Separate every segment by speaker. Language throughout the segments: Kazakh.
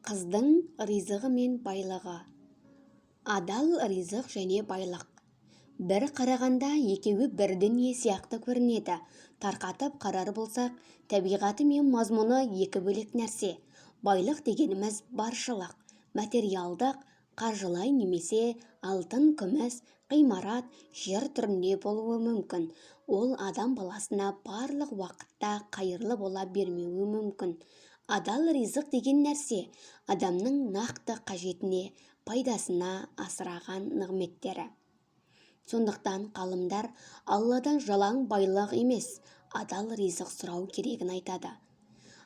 Speaker 1: Қыздың ризығы мен байлығы. Адал ризық және байлық. Бір қарағанда екеуі бір дүние сияқты көрінеді. Тарқатып қарар болсақ, табиғаты мен мазмұны екі бөлек нәрсе. Байлық дегеніміз баршылық, материалдық, қаржылай немесе алтын, күміс, ғимарат, жер түрінде болуы мүмкін. Ол адам баласына барлық уақытта қайырлы бола бермеуі мүмкін. Адал ризық деген нәрсе адамның нақты қажетіне, пайдасына асыраған нығметтері. Сондықтан ғалымдар Алладан жалаң байлық емес, адал ризық сұрау керегін айтады.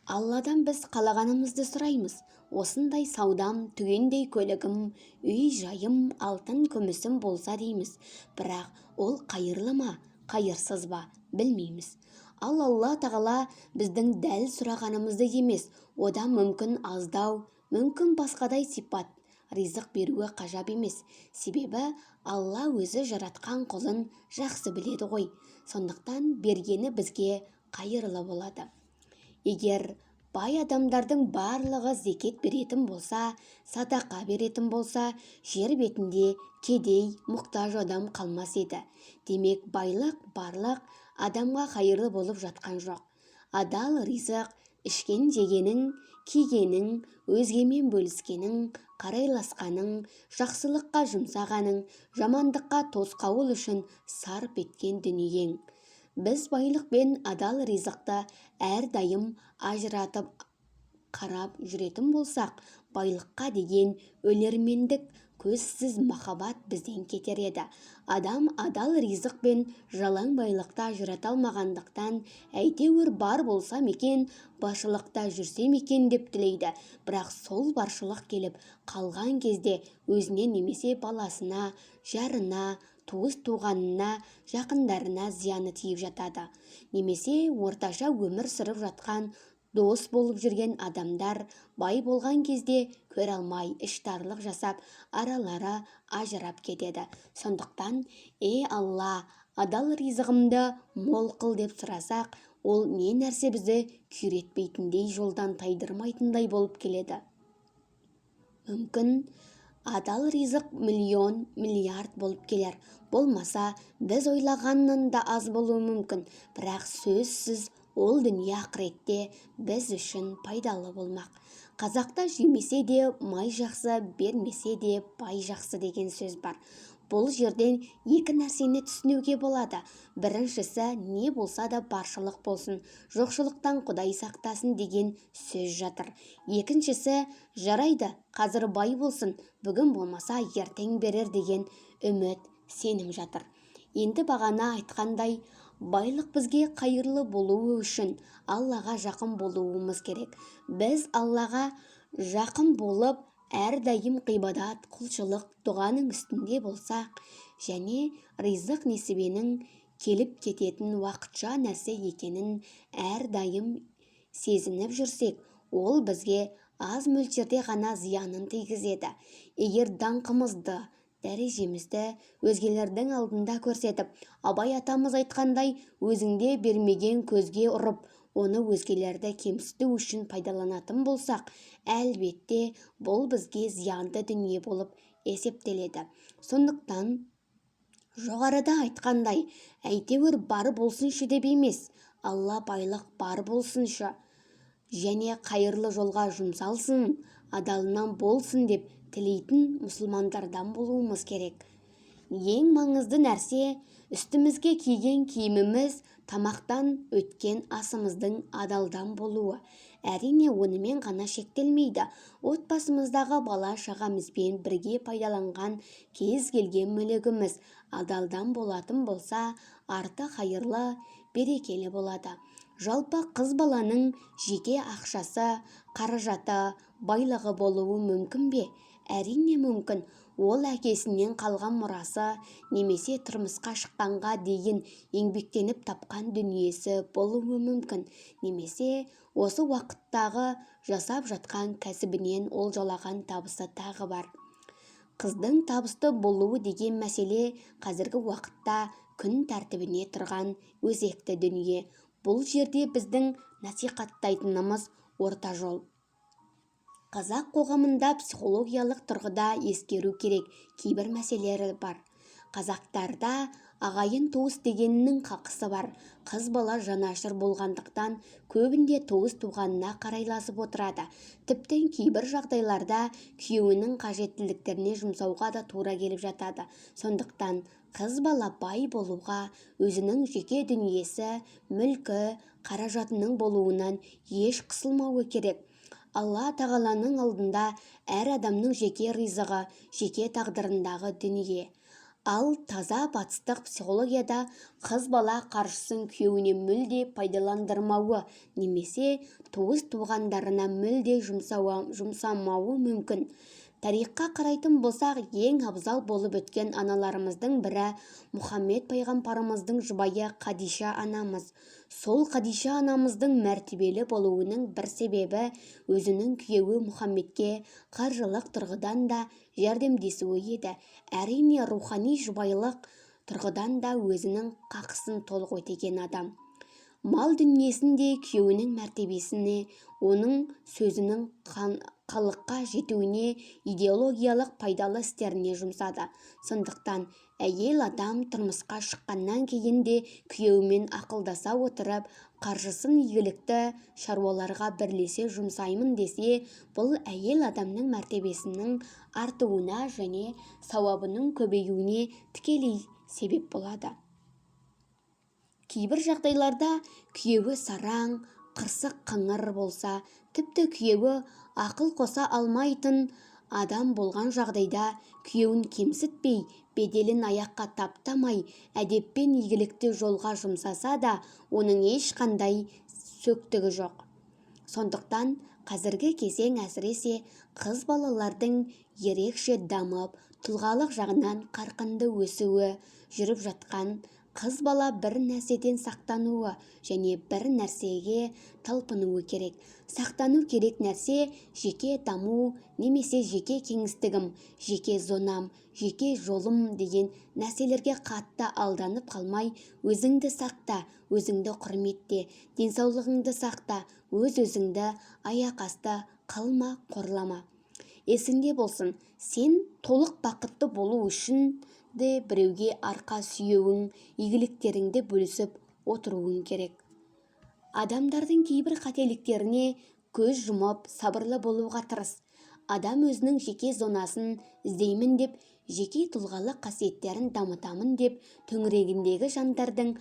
Speaker 1: Алладан біз қалағанымызды сұраймыз. Осындай саудам, түгендей көлігім, үй-жайым, алтын күмісім болса дейміз. Бірақ ол қайырлы ма, қайырсыз ба, білмейміз. Ал Алла тағала біздің дәл сұрағанымызды емес, одан мүмкін аздау, мүмкін басқадай сипат ризық беруі қажап емес. Себебі Алла өзі жаратқан құлын жақсы біледі ғой. Сондықтан бергені бізге қайырлы болады. Егер бай адамдардың барлығы зекет беретін болса, садақа беретін болса, жер бетінде кедей, мұқтаж адам қалмас еді. Демек, байлық, барлық адамға қайырлы болып жатқан жоқ. Адал ризық ішкен жегенің, кигенің, өзгемен бөліскенің, қарайласқаның, жақсылыққа жұмсағаның, жамандыққа тосқауыл үшін сарп еткен дүниең. Біз байлық пен адал ризықты әрдайым ажыратып қарап жүретін болсақ, байлыққа деген өлермендік, көзсіз махаббат бізден кетер еді. Адам адал ризық пен жалаң байлықты ажырата алмағандықтан, әйтеуір бар болса екен, баршылықта жүрсе екен деп тілейді. Бірақ сол баршылық келіп қалған кезде өзіне немесе баласына, жарына, туыс-туғанына, жақындарына зияны тиіп жатады. Немесе орташа өмір сүріп жатқан дос болып жүрген адамдар бай болған кезде көре алмай іштарлық жасап, аралары ажырап кетеді. Сондықтан, Алла, адал ризығымды мол қыл деп сұрасақ, ол не нәрсе бізді күйретпейтіндей, жолдан тайдырмайтындай болып келеді. Мүмкін адал ризық миллион, миллиард болып келер. Болмаса, біз ойлағаннан да аз болуы мүмкін. Бірақ сөзсіз ол дүние ақыретте біз үшін пайдалы болмақ. Қазақта жемесе де май жақсы, бермесе де бай жақсы деген сөз бар. Бұл жерден екі нәрсені түсінуге болады. Біріншісі, не болса да баршылық болсын, жоқшылықтан Құдай сақтасын деген сөз жатыр. Екіншісі, жарайды, қазір бай болсын, бүгін болмаса ертең берер деген үміт, сенім жатыр. Енді бағана айтқандай, байлық бізге қайырлы болуы үшін Аллаға жақын болуымыз керек. Біз Аллаға жақын болып, әрдайым ғибадат, құлшылық, дұғаның үстінде болсақ, және ризық несібенің келіп кететін уақытша нәрсе екенін әрдайым сезініп жүрсек, ол бізге аз мөлшерде ғана зиянын тигізеді. Егер даңқымызды, дәрежемізді өзгелердің алдында көрсетіп, Абай атамыз айтқандай, өзіңде бермеген көзге ұрып, оны өзгелерді кемсіту үшін пайдаланатын болсақ, әлбетте бұл бізге зиянды дүние болып есептеледі. Сондықтан, жоғарыда айтқандай, әйтеуір бар болсыншы деп емес, Алла байлық бар болсыншы және қайырлы жолға жұмсалсын, адалынан болсын деп тілейтін мұсылмандардан болуымыз керек. Ең маңызды нәрсе, үстімізге киген киіміміз, тамақтан өткен асымыздың адалдан болуы. Әрине, онымен ғана шектелмейді. Отбасымыздағы бала-шағамызбен бірге пайдаланған кез келген мүлігіміз адалдан болатын болса, арты қайырлы, берекелі болады. Жалпы қыз баланың жеке ақшасы, қаражаты, байлығы болуы мүмкін бе? Әрине мүмкін. Ол әкесінен қалған мұрасы, немесе тұрмысқа шыққанға дейін еңбектеніп тапқан дүниесі болуы мүмкін. Немесе осы уақыттағы жасап жатқан кәсібінен олжалаған табысы тағы бар. Қыздың табысты болуы деген мәселе қазіргі уақытта күн тәртібіне тұрған өзекті дүние. Бұл жерде біздің насихаттайтынымыз орта жол. Қазақ қоғамында психологиялық тұрғыда ескеру керек кейбір мәселелер бар. Қазақтарда ағайын туыс дегеннің қақысы бар. Қыз бала жанашыр болғандықтан көбінде туыс туғанына қарайласып отырады. Тіптен кейбір жағдайларда күйеуінің қажеттіліктеріне жұмсауға да тура келіп жатады. Сондықтан қыз бала бай болуға өзінің жеке дүниесі, мүлкі, қаражатының болуынан еш қысылмауы керек. Алла тағаланың алдында әр адамның жеке ризығы, жеке тағдырындағы дүние. Ал таза батыстық психологияда қыз бала қаржысын күйеуіне мүлде пайдаландырмауы немесе туыс туғандарына мүлде жұмсамауы мүмкін. Тарихқа қарайтын болсақ, ең абзал болып өткен аналарымыздың бірі Мұхаммед пайғамбарымыздың жұбайы Қадиша анамыз. Сол Қадиша анамыздың мәртебелі болуының бір себебі өзінің күйеуі Мұхаммедке қаржылық тұрғыдан да жәрдемдесуі еді. Әрине, рухани жұбайлық тұрғыдан да өзінің қақысын толық өтеген адам. Мал дүниесінде күйеуінің мәртебесіне, оның сөзінің халыққа жетуіне, идеологиялық пайдалы істеріне жұмсады. Сондықтан әйел адам тұрмысқа шыққаннан кейін де күйеуімен ақылдаса отырып, қаржысын игілікті шаруаларға бірлесе жұмсаймын десе, бұл әйел адамның мәртебесінің артуына және сауабының көбеюіне тікелей себеп болады. Кейбір жағдайларда күйеуі сараң, қырсық қыңыр болса, тіпті күйеуі ақыл қоса алмайтын адам болған жағдайда күйеуін кемсітпей, беделін аяққа таптамай, әдеппен игілікті жолға жұмсаса да, оның ешқандай сөктігі жоқ. Сондықтан қазіргі кезең әсіресе қыз балалардың ерекше дамып, тұлғалық жағынан қарқынды өсуі жүріп жатқан. Қыз бала бір нәрседен сақтануы және бір нәрсеге талпынуы керек. Сақтану керек нәрсе жеке даму немесе жеке кеңістігім, жеке зонам, жеке жолым деген нәрселерге қатты алданып қалмай, өзіңді сақта, өзіңді құрметте, денсаулығыңды сақта, өз-өзіңді аяқ асты қылма, қорлама. Есіңде болсын, сен толық бақытты болу үшін де біреуге арқа сүйеуің, игіліктеріңді бөлісіп отыруың керек. Адамдардың кейбір қателіктеріне көз жұмып, сабырлы болуға тырыс. Адам өзінің жеке зонасын іздеймін деп, жеке тұлғалық қасиеттерін дамытамын деп, төңірегіндегі жандардың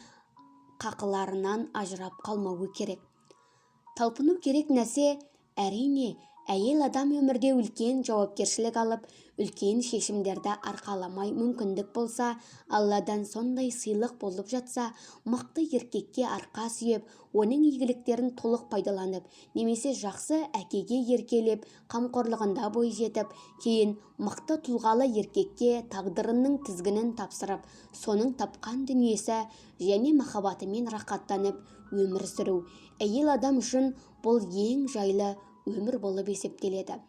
Speaker 1: қақыларынан ажырап қалмауы керек. Талпыну керек нәрсе әрине, әйел адам өмірде үлкен жауапкершілік алып, үлкен шешімдерді арқаламай мүмкіндік болса, Алладан сондай сыйлық болып жатса, мықты еркекке арқа сүйеп, оның игіліктерін толық пайдаланып, немесе жақсы әкеге еркелеп, қамқорлығында бой жетіп, кейін мықты тұлғалы еркекке тағдырының тізгінін тапсырып, соның тапқан дүниесі және махаббатымен рақаттанып өмір сүру. Әйел адам үшін бұл ең жайлы өмір болып есептеледі.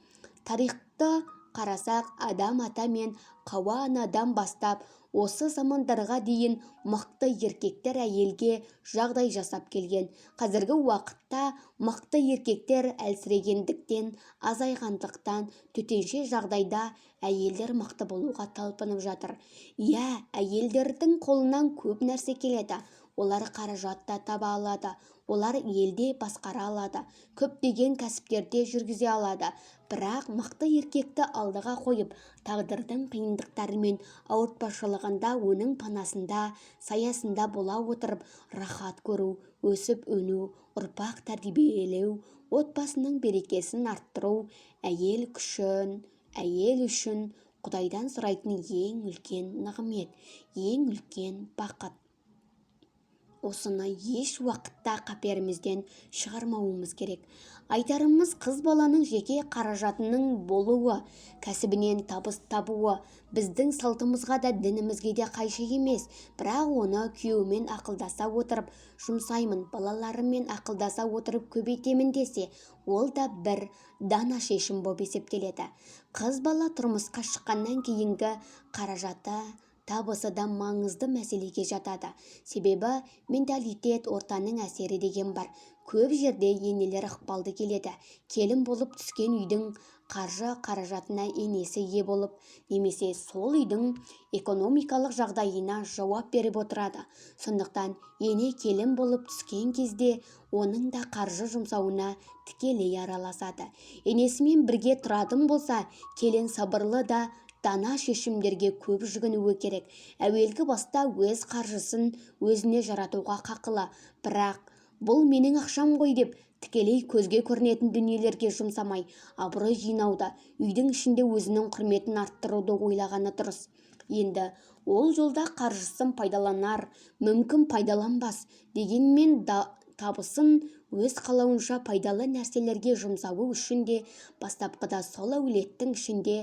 Speaker 1: Тарихты қарасақ, Адам ата мен Хауа анадан бастап, осы замандарға дейін мықты еркектер әйелге жағдай жасап келген. Қазіргі уақытта мықты еркектер әлсірегендіктен, азайғандықтан, төтенше жағдайда әйелдер мықты болуға талпынып жатыр. Иә, әйелдердің қолынан көп нәрсе келеді. Олар қаражатта таба алады, олар елде басқара алады, көптеген кәсіптерде жүргізе алады. Бірақ мықты еркекті алдыға қойып, тағдырдың қиындықтары мен ауыртпашылығында оның панасында, саясында бола отырып, рахат көру, өсіп өну, ұрпақ тәрбиелеу, отбасының берекесін арттыру, әйел үшін Құдайдан сұрайтын ең үлкен нығмет, ең үлкен бақыт. Осыны еш уақытта қаперімізден шығармауымыз керек. Айтарымыз, қыз баланың жеке қаражатының болуы, кәсібінен табыс табуы біздің салтымызға да дінімізге де қайшы емес. Бірақ оны күйеуімен ақылдаса отырып жұмсаймын, балаларыммен ақылдаса отырып көбейтемін десе, ол да бір дана шешім болып есептеледі. Қыз бала тұрмысқа шыққаннан кейінгі қаражаты, табысы да маңызды мәселеге жатады. Себебі менталитет, ортаның әсері деген бар. Көп жерде енелер ықпалды келеді. Келін болып түскен үйдің қаржы қаражатына енесі ие болып, немесе сол үйдің экономикалық жағдайына жауап беріп отырады. Сондықтан ене келін болып түскен кезде оның да қаржы жұмсауына тікелей араласады. Енесімен бірге тұратын болса, келін сабырлы да дана шешімдерге көп жүгінуі керек. Әуелгі баста өз қаржысын өзіне жаратуға қақылы, бірақ бұл менің ақшам ғой деп тікелей көзге көрінетін дүниелерге жұмсамай, абырой жинауда, үйдің ішінде өзінің құрметін арттыруды ойлағаны дұрыс. Енді ол жолда қаржысын пайдаланар, мүмкін пайдаланбас, дегенмен табысын өз қалауынша пайдалы нәрселерге жұмсауы үшін де бастапқыда сол әулеттің ішінде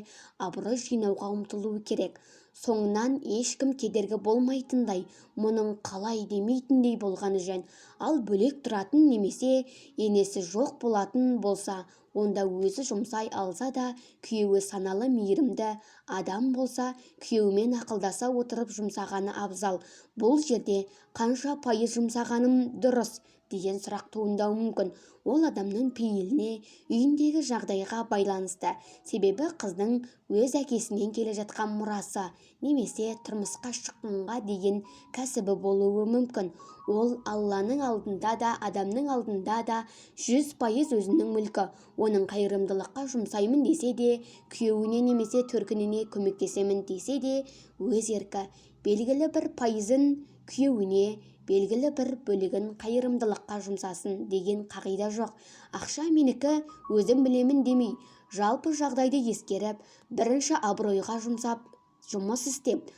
Speaker 1: абырой жинауға ұмтылуы керек. Соңынан ешкім кедергі болмайтындай, мұның қалай демейтіндей болғаны жөн. Ал бөлек тұратын немесе енесі жоқ болатын болса, онда өзі жұмсай алса да, күйеуі саналы мейірімді адам болса, күйеуімен ақылдаса отырып жұмсағаны абзал. Бұл жерде қанша пайыз жұмсағаным дұрыс деген сұрақ туындауы мүмкін. Ол адамның пейіліне, үйіндегі жағдайға байланысты. Себебі қыздың өз әкесінен келе жатқан мұрасы, немесе тұрмысқа шыққанға деген кәсібі болуы мүмкін. Ол Алланың алдында да, адамның алдында да 100% өзінің мүлкі. Оның қайырымдылыққа жұмсаймын десе де, күйеуіне немесе төркініне көмектесемін десе де, өз еркі. Белгілі бір пайызын күйеуіне, белгілі бір бөлігін қайырымдылыққа жұмсасын деген қағида жоқ. Ақша менікі, өзім білемін демей, жалпы жағдайды ескеріп, бірінші абыройға жұмсап, жұмыс істеп,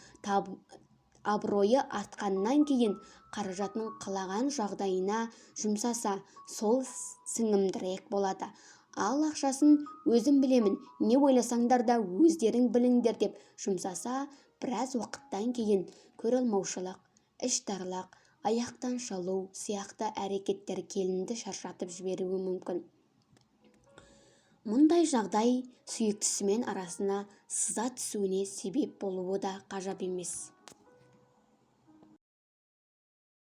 Speaker 1: абыройы артқаннан кейін қаражатын қалаған жағдайына жұмсаса, сол сіңімдірек болады. Ал ақшасын өзім білемін, не ойласаңдар да өздерің біліңдер деп жұмсаса, біраз уақыттан кейін көралмаушылық, іштарлық, аяқтан шалу сияқты әрекеттер келінді шаршатып жіберуі мүмкін. Мұндай жағдай сүйіктісімен арасына сызат түсуіне себеп болуы да ғажап емес.